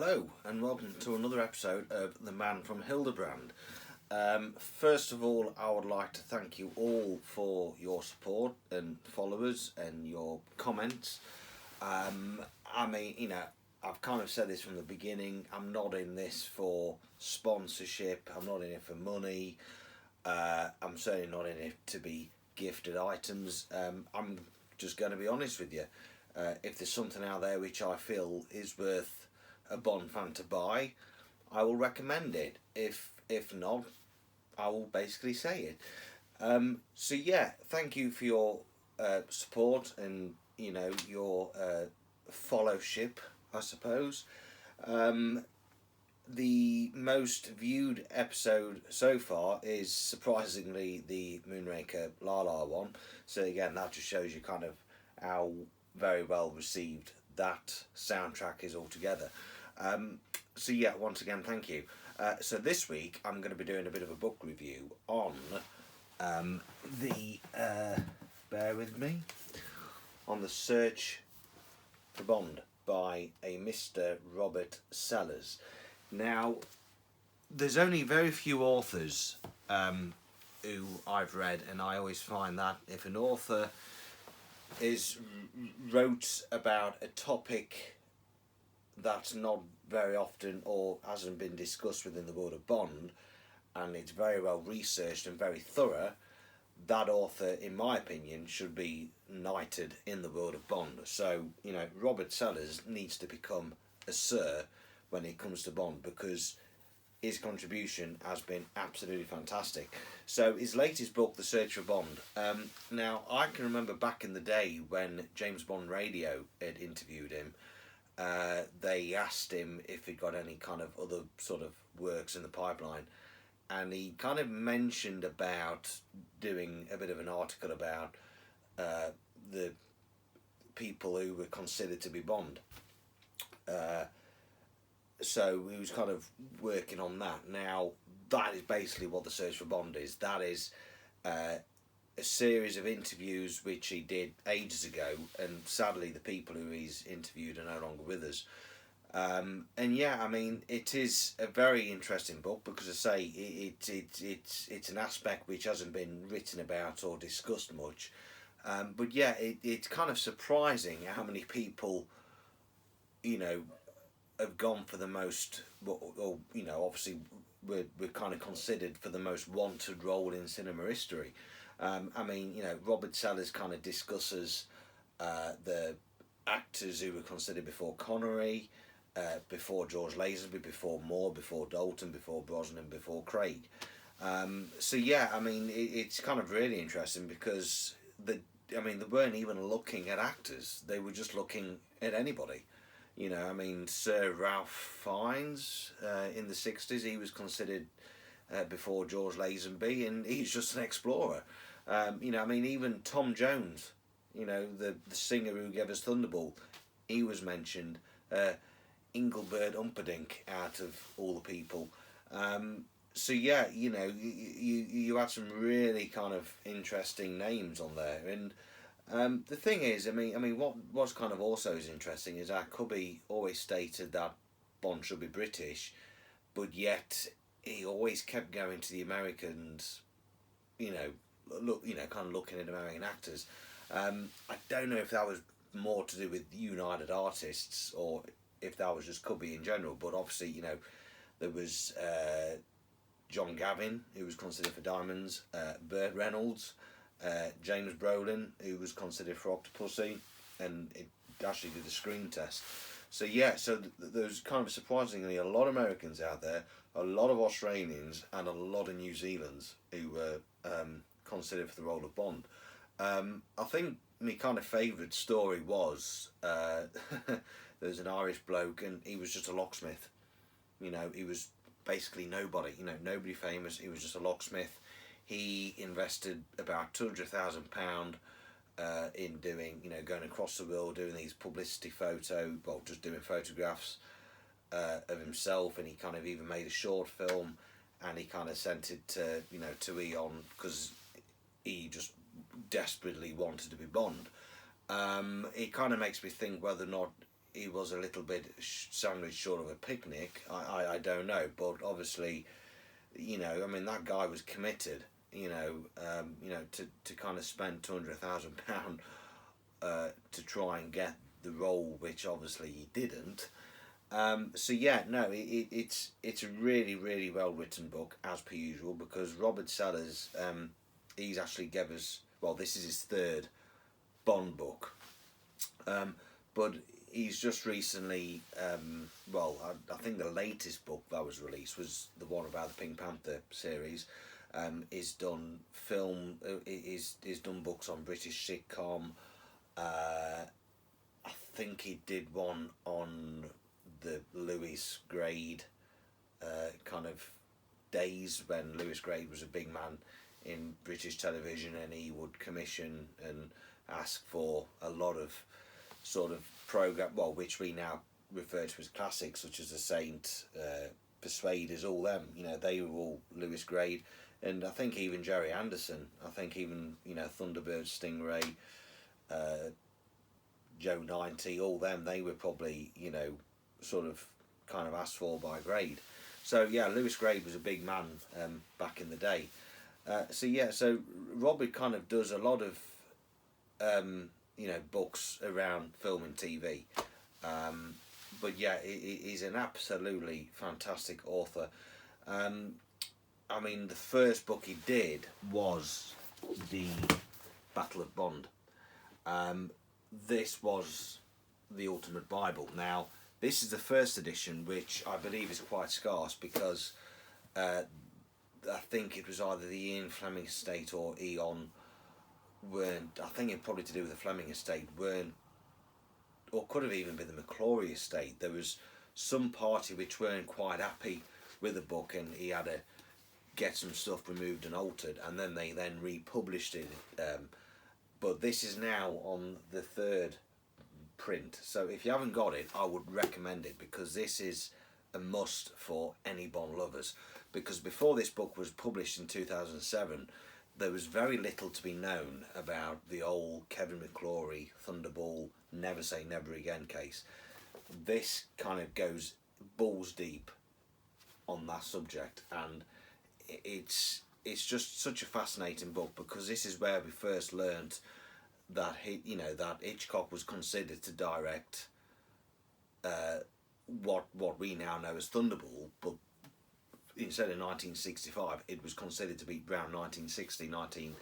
Hello and welcome to another episode of The Man from Hildebrand. First of all, I would like to thank you all for your support and followers and your comments. I've kind of said this from the beginning. I'm not in this for sponsorship. I'm not in it for money. I'm certainly not in it to be gifted items. I'm just going to be honest with you. If there's something out there which I feel is worth a Bond fan to buy, I will recommend it. If not, I will basically say it. So yeah, thank you for your support and your followship, I suppose. The most viewed episode so far is surprisingly the Moonraker La La one. So again, that just shows you kind of how very well received that soundtrack is altogether. So yeah, once again, thank you. So this week I'm going to be doing a bit of a book review on bear with me, on The Search for Bond by a Mr. Robert Sellers. Now, there's only very few authors who I've read, and I always find that if an author wrote about a topic that's not very often or hasn't been discussed within the world of Bond, and it's very well researched and very thorough, that author, in my opinion, should be knighted in the world of Bond. So, Robert Sellers needs to become a Sir when it comes to Bond, because his contribution has been absolutely fantastic. So his latest book, The Search for Bond. Now, I can remember back in the day when James Bond Radio had interviewed him, they asked him if he'd got any kind of other sort of works in the pipeline, and he kind of mentioned about doing a bit of an article about the people who were considered to be Bond. So he was kind of working on that. Now, that is basically what The Search for Bond is. That is a series of interviews which he did ages ago, and sadly the people who he's interviewed are no longer with us. And yeah, I mean, it is a very interesting book because, I say, it's an aspect which hasn't been written about or discussed much. But yeah, it's kind of surprising how many people, have gone for the most, or obviously we're kind of considered for the most wanted role in cinema history. Robert Sellers kind of discusses the actors who were considered before Connery, before George Lazenby, before Moore, before Dalton, before Brosnan, before Craig. So yeah, it's kind of really interesting because they weren't even looking at actors; they were just looking at anybody. Sir Ralph Fiennes in the 60s, he was considered before George Lazenby, and he's just an explorer. Even Tom Jones, the singer who gave us Thunderball, he was mentioned. Engelbert Humperdinck, out of all the people. So yeah, you had some really kind of interesting names on there, and the thing is, what's kind of also is interesting is that Cubby always stated that Bond should be British, but yet he always kept going to the Americans, kind of looking at American actors. I don't know if that was more to do with United Artists or if that was just Cubby in general, but obviously, there was John Gavin, who was considered for Diamonds, Burt Reynolds, James Brolin, who was considered for Octopussy, and it actually did a screen test. So yeah, there's kind of surprisingly a lot of Americans out there, a lot of Australians, and a lot of New Zealanders who were considered for the role of Bond. I think my kind of favourite story was there's an Irish bloke and he was just a locksmith. He was basically nobody. Nobody famous. He was just a locksmith. He invested about £200,000 in doing, going across the world, doing these publicity just doing photographs of himself, and he kind of even made a short film, and he kind of sent it to Eon because he just desperately wanted to be Bond. It kind of makes me think whether or not he was a little bit sandwiched short of a picnic, I don't know, but obviously, I mean, that guy was committed, to kind of spend £200,000 to try and get the role, which obviously he didn't. So yeah, no, it's a really, really well written book as per usual, because Robert Sellers, he's actually gave us, well, this is his third Bond book, but he's just recently, I think the latest book that was released was the one about the Pink Panther series. He's done film, he's done books on British sitcom. I think he did one on the Lewis Grade kind of days when Lewis Grade was a big man in British television, and he would commission and ask for a lot of sort of program, well, which we now refer to as classics, such as The Saint, Persuaders, all them. They were all Lewis Grade, and I think even Jerry Anderson. I think even Thunderbird, Stingray, Joe 90, all them. They were probably sort of kind of asked for by Grade. So yeah, Lewis Grade was a big man back in the day. So Robert kind of does a lot of books around film and TV. But yeah, he's an absolutely fantastic author. I mean, the first book he did was the Battle of Bond. This was the Ultimate Bible. Now, this is the first edition, which I believe is quite scarce, because I think it was either the Ian Fleming estate or Eon weren't, I think it probably to do with the Fleming estate, weren't, or could have even been the McClory estate. There was some party which weren't quite happy with the book, and he had to get some stuff removed and altered, and then they then republished it. But this is now on the third print, so if you haven't got it, I would recommend it, because this is a must for any Bond lovers. Because before this book was published in 2007, there was very little to be known about the old Kevin McClory Thunderball Never Say Never Again case. This kind of goes balls deep on that subject, and it's just such a fascinating book, because this is where we first learnt that that Hitchcock was considered to direct what we now know as Thunderball, but instead of 1965, it was considered to be around 1960, probably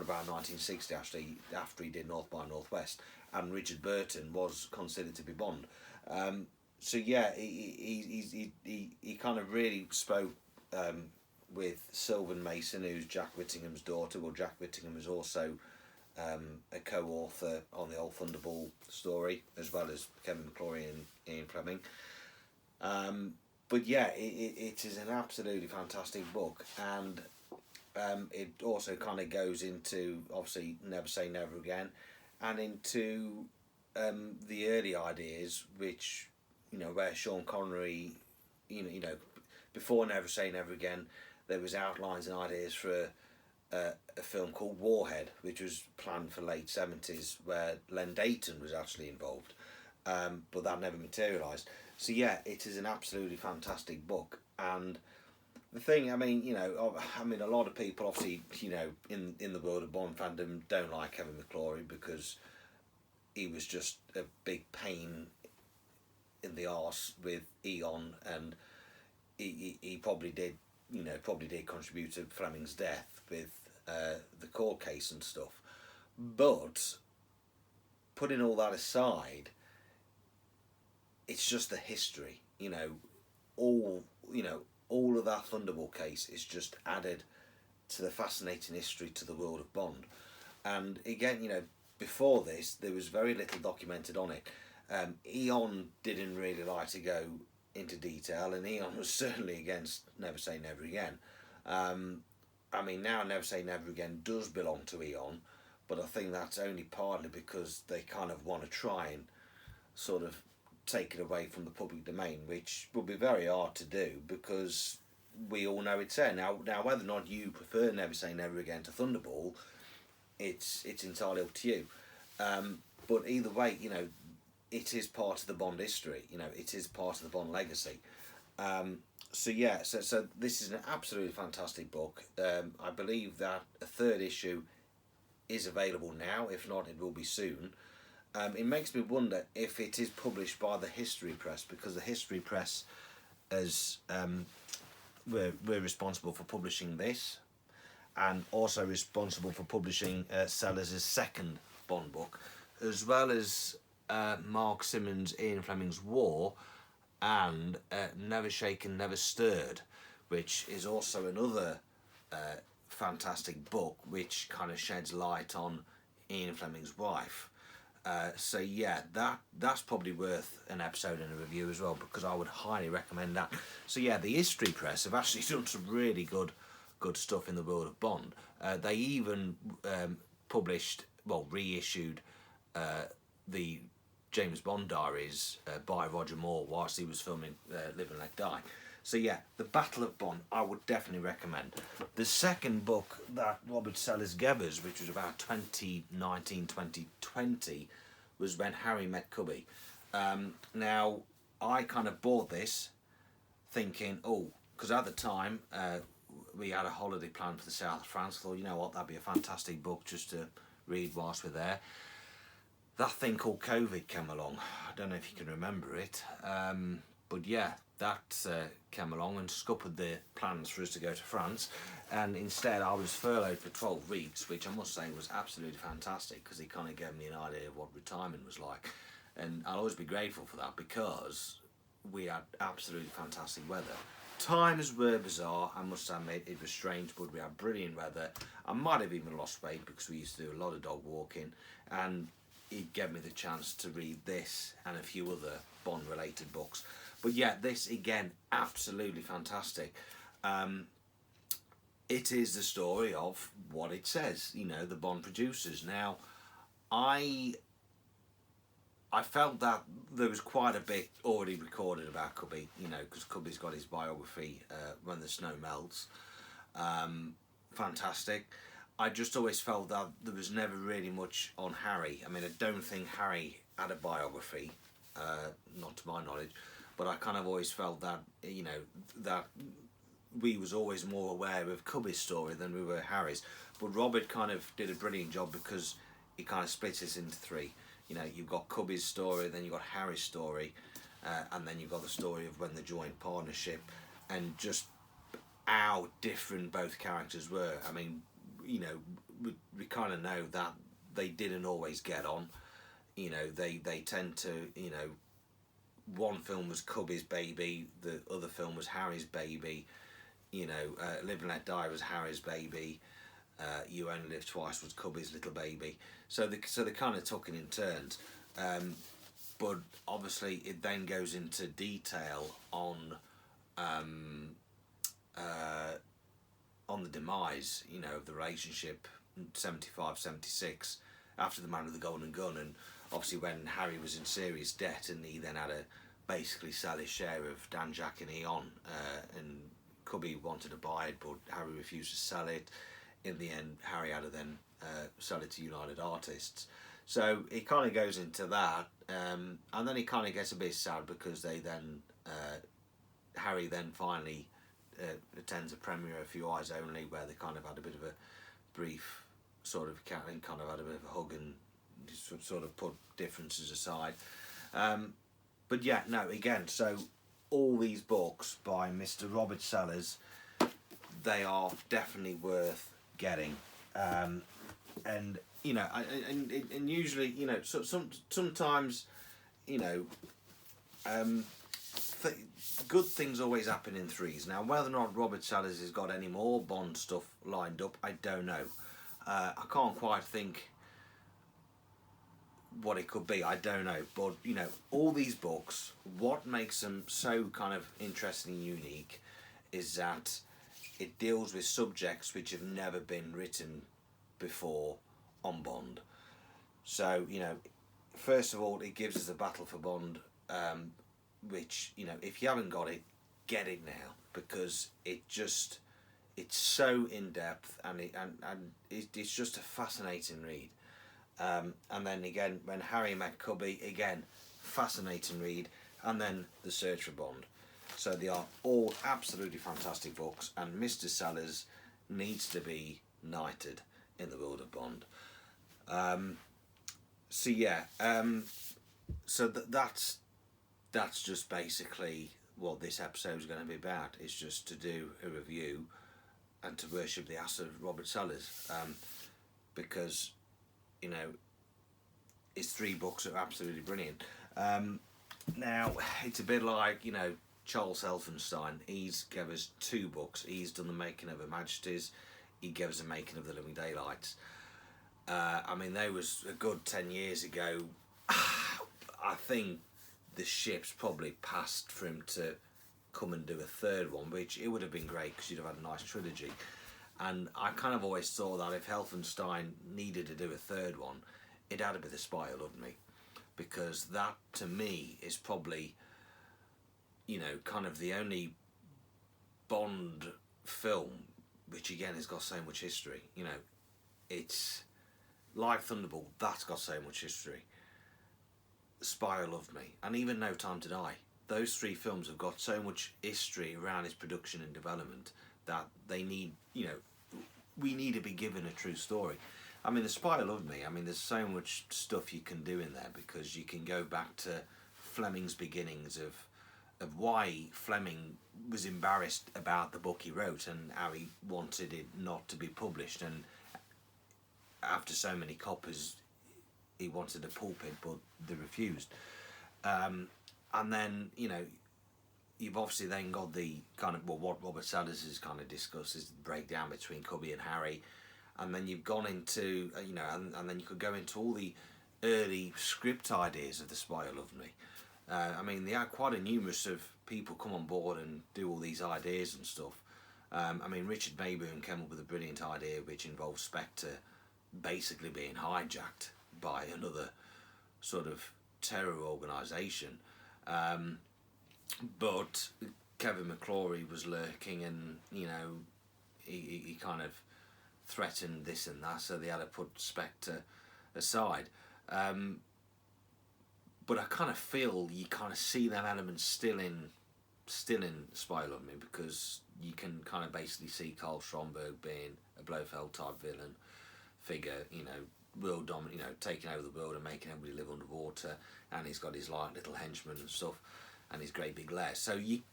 around 1960 actually, after he did North by Northwest, and Richard Burton was considered to be Bond. So yeah, he kind of really spoke with Sylvan Mason, who's Jack Whittingham's daughter. Well, Jack Whittingham is also a co-author on the old Thunderball story, as well as Kevin McClory and Ian Fleming. But yeah, it is an absolutely fantastic book, and it also kind of goes into, obviously, Never Say Never Again, and into the early ideas, which, where Sean Connery, before Never Say Never Again, there was outlines and ideas for a film called Warhead, which was planned for late 70s, where Len Dayton was actually involved, but that never materialised. So yeah, it is an absolutely fantastic book. And the thing, I mean, a lot of people, obviously, in the world of Bond fandom, don't like Kevin McClory, because he was just a big pain in the arse with Eon, and he probably did contribute to Fleming's death with the court case and stuff. But putting all that aside, it's just the history, all of that Thunderball case is just added to the fascinating history to the world of Bond. And again, before this, there was very little documented on it. Eon didn't really like to go into detail, and Eon was certainly against Never Say Never Again. Now Never Say Never Again does belong to Eon, but I think that's only partly because they kind of want to try and sort of take it away from the public domain, which will be very hard to do, because we all know it's there. Now whether or not you prefer Never Say Never Again to Thunderball, it's entirely up to you. But either way, it is part of the Bond history. You know, it is part of the Bond legacy. So yeah, so this is an absolutely fantastic book. I believe that a third issue is available now. If not, it will be soon. It makes me wonder if it is published by the History Press, because the History Press as we're responsible for publishing this, and also responsible for publishing Sellers' second Bond book, as well as Mark Simmons' Ian Fleming's War, and Never Shaken, Never Stirred, which is also another fantastic book which kind of sheds light on Ian Fleming's wife. So yeah, that's probably worth an episode and a review as well, because I would highly recommend that. So yeah, the History Press have actually done some really good stuff in the world of Bond. They even reissued the James Bond diaries by Roger Moore whilst he was filming Live and Let Die. So yeah, The Battle of Bond, I would definitely recommend. The second book that Robert Sellers gave us, which was about 2019-2020, was When Harry Met Cubby. Now, I kind of bought this thinking, because at the time we had a holiday planned for the south of France. I thought, you know what, that'd be a fantastic book just to read whilst we're there. That thing called COVID came along. I don't know if you can remember it, but yeah, that came along and scuppered the plans for us to go to France, and instead I was furloughed for 12 weeks, which I must say was absolutely fantastic, because it kind of gave me an idea of what retirement was like, and I'll always be grateful for that, because we had absolutely fantastic weather. Times were bizarre, I must admit, it was strange, but we had brilliant weather. I might have even lost weight because we used to do a lot of dog walking, and it gave me the chance to read this and a few other Bond related books. But yeah, this again, absolutely fantastic. It is the story of what it says, you know, the Bond producers. Now, I felt that there was quite a bit already recorded about Cubby, you know, because Cubby's got his biography, When the Snow Melts. Fantastic. I just always felt that there was never really much on Harry. I mean, I don't think Harry had a biography, not to my knowledge, but I kind of always felt that, you know, that we was always more aware of Cubby's story than we were Harry's. But Robert kind of did a brilliant job, because he kind of split it into three. You know, you've got Cubby's story, then you've got Harry's story, and then you've got the story of when the joint partnership, and just how different both characters were. I mean, you know, we kind of know that they didn't always get on. You know, they tend to, you know, one film was Cubby's baby, the other film was Harry's baby. You know, Live and Let Die was Harry's baby. You Only Live Twice was Cubby's little baby. So they kind of took it in turns. But obviously it then goes into detail on the demise, you know, of the relationship in 75, 76, after The Man with the Golden Gun, and obviously when Harry was in serious debt and he then had to basically sell his share of Dan, Jack and Eon, and Cubby wanted to buy it, but Harry refused to sell it. In the end, Harry had to then sell it to United Artists. So it kind of goes into that, and then he kind of gets a bit sad, because they then Harry then finally attends a premiere of Few Eyes Only, where they kind of had a bit of a brief sort of kind of had a bit of a hug and sort of put differences aside. But yeah, no, again, so all these books by Mr. Robert Sellers, they are definitely worth getting. And you know, and usually, you know, sometimes, you know, good things always happen in threes. Now, whether or not Robert Sellers has got any more Bond stuff lined up, I don't know. I can't quite think what it could be, I don't know. But, you know, all these books, what makes them so kind of interesting and unique is that it deals with subjects which have never been written before on Bond. So, you know, first of all, it gives us a Battle for Bond, which, you know, if you haven't got it, get it now, because it's so in-depth, and it's just a fascinating read. And then again, When Harry Met Cubby, again, fascinating read, and then The Search for Bond. So they are all absolutely fantastic books, and Mr. Sellers needs to be knighted in the world of Bond. So yeah, so that's just basically what this episode is going to be about. It's just to do a review and to worship the ass of Robert Sellers, because you know his three books are absolutely brilliant. Now it's a bit like Charles Elphinstone. He's gave us two books. He's done the making of Her Majesty's. He gave us the making of The Living Daylights. I mean, they was a good 10 years ago. I think the ship's probably passed for him to come and do a third one, which it would have been great because you'd have had a nice trilogy. And I kind of always thought that if Helfenstein needed to do a third one, it had to be The Spy Who Loved Me, because that to me is probably, kind of the only Bond film which again has got so much history. It's like Thunderbolt, that's got so much history. The Spy Who Loved Me, and even No Time to Die. Those three films have got so much history around its production and development that they need, we need to be given a true story. I mean, The Spy Who Loved Me, I mean, there's so much stuff you can do in there, because you can go back to Fleming's beginnings of why Fleming was embarrassed about the book he wrote and how he wanted it not to be published, and after so many copies he wanted to pulp it, but they refused. And then you've obviously then got the kind of what Robert Sellers has kind of discussed is the breakdown between Cubby and Harry, and then you've gone into and then you could go into all the early script ideas of The Spy Who Loved Me. I mean, they had quite a numerous of people come on board and do all these ideas and stuff. I mean, Richard Mayburn came up with a brilliant idea which involved Spectre basically being hijacked by another sort of terror organisation. But Kevin McClory was lurking, and he kind of threatened this and that, so they had to put Spectre aside. But I kind of feel you kind of see them elements still in Spy Who Loved Me, because you can kind of basically see Carl Stromberg being a Blofeld type villain figure, world dominant, taking over the world and making everybody live underwater, and he's got his little henchmen and stuff, and his great big lair. So you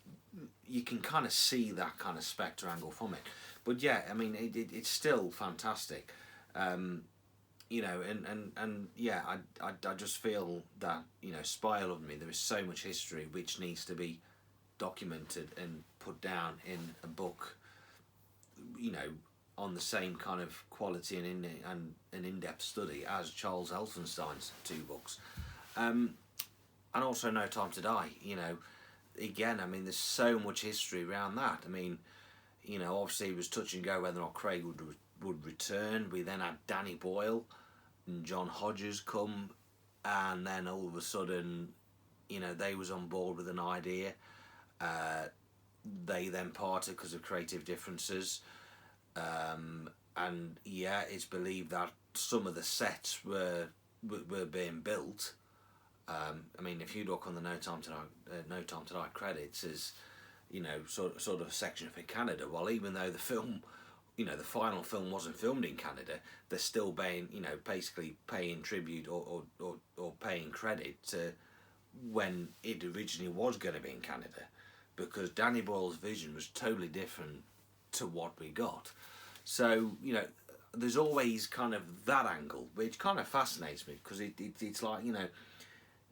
can kind of see that kind of Spectre angle from it. But yeah, I mean, it's still fantastic. And yeah, I just feel that Spy Who Loved Me, there is so much history which needs to be documented and put down in a book, on the same kind of quality and an in-depth study as Charles Elphinstone's two books, and also No Time to Die. Again, I mean, there's so much history around that. I mean, obviously it was touch and go whether or not Craig would return. We then had Danny Boyle and John Hodges come, and then all of a sudden, they was on board with an idea. They then parted because of creative differences. And yeah, it's believed that some of the sets were being built. I mean, if you look on the No Time to Die credits, as sort of a section for Canada. Well, even though the film, the final film wasn't filmed in Canada, they're still paying, basically paying tribute or paying credit to when it originally was going to be in Canada, because Danny Boyle's vision was totally different to what we got. So there's always kind of that angle, which kind of fascinates me, because it's like,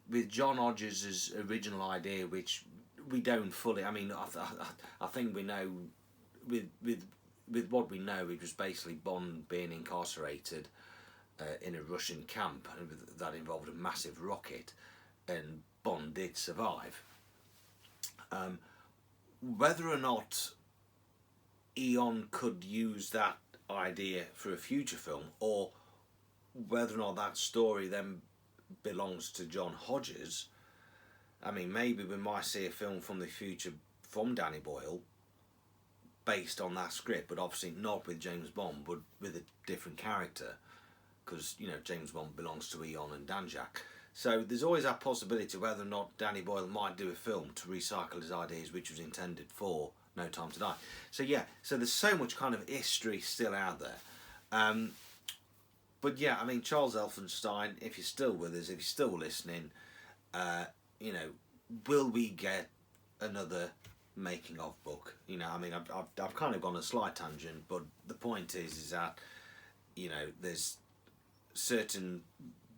with John Hodges' original idea, which we don't fully, I mean, I think we know, with what we know, it was basically Bond being incarcerated in a Russian camp, and that involved a massive rocket, and Bond did survive. Whether or not Eon could use that idea for a future film, or whether or not that story then belongs to John Hodges, I mean, maybe we might see a film from the future from Danny Boyle based on that script, but obviously not with James Bond, but with a different character, because James Bond belongs to Eon and Danjak. So there's always that possibility whether or not Danny Boyle might do a film to recycle his ideas, which was intended for No Time to Die. So yeah, so there's so much kind of history still out there. But yeah, I mean, Charles Elphinstein, if you're still with us, if you're still listening, you know, will we get another making of book? You know, I mean, I've kind of gone a slight tangent, but the point is that, you know, there's certain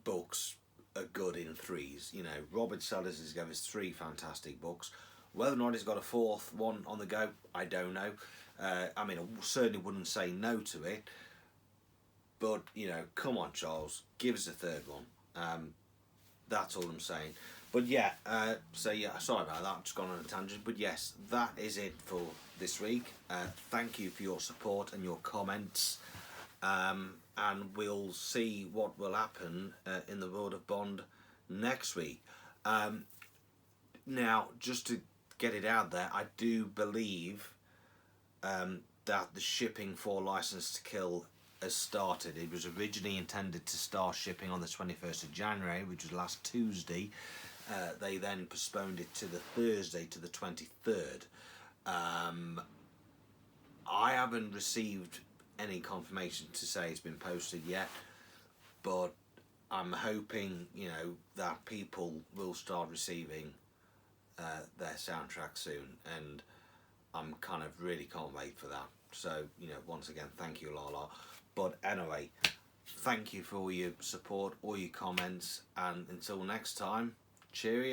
books are good in threes. You know, Robert Sellers has given us 3 fantastic books. Whether or not he's got a 4th one on the go, I don't know. I mean, I certainly wouldn't say no to it. But, you know, come on, Charles, give us a 3rd one. That's all I'm saying. But yeah, so yeah, sorry about that, I've just gone on a tangent. But yes, that is it for this week. Thank you for your support and your comments. And we'll see what will happen in the world of Bond next week. Now, just to get it out there, I do believe that the shipping for License to Kill has started. It was originally intended to start shipping on the 21st of January, which was last Tuesday. They then postponed it to the Thursday, to the 23rd. I haven't received any confirmation to say it's been posted yet, but I'm hoping, you know, that people will start receiving their soundtrack soon, and I'm kind of really can't wait for that. So, you know, once again, thank you, Lala. But anyway, thank you for all your support, all your comments, and until next time, cheerio.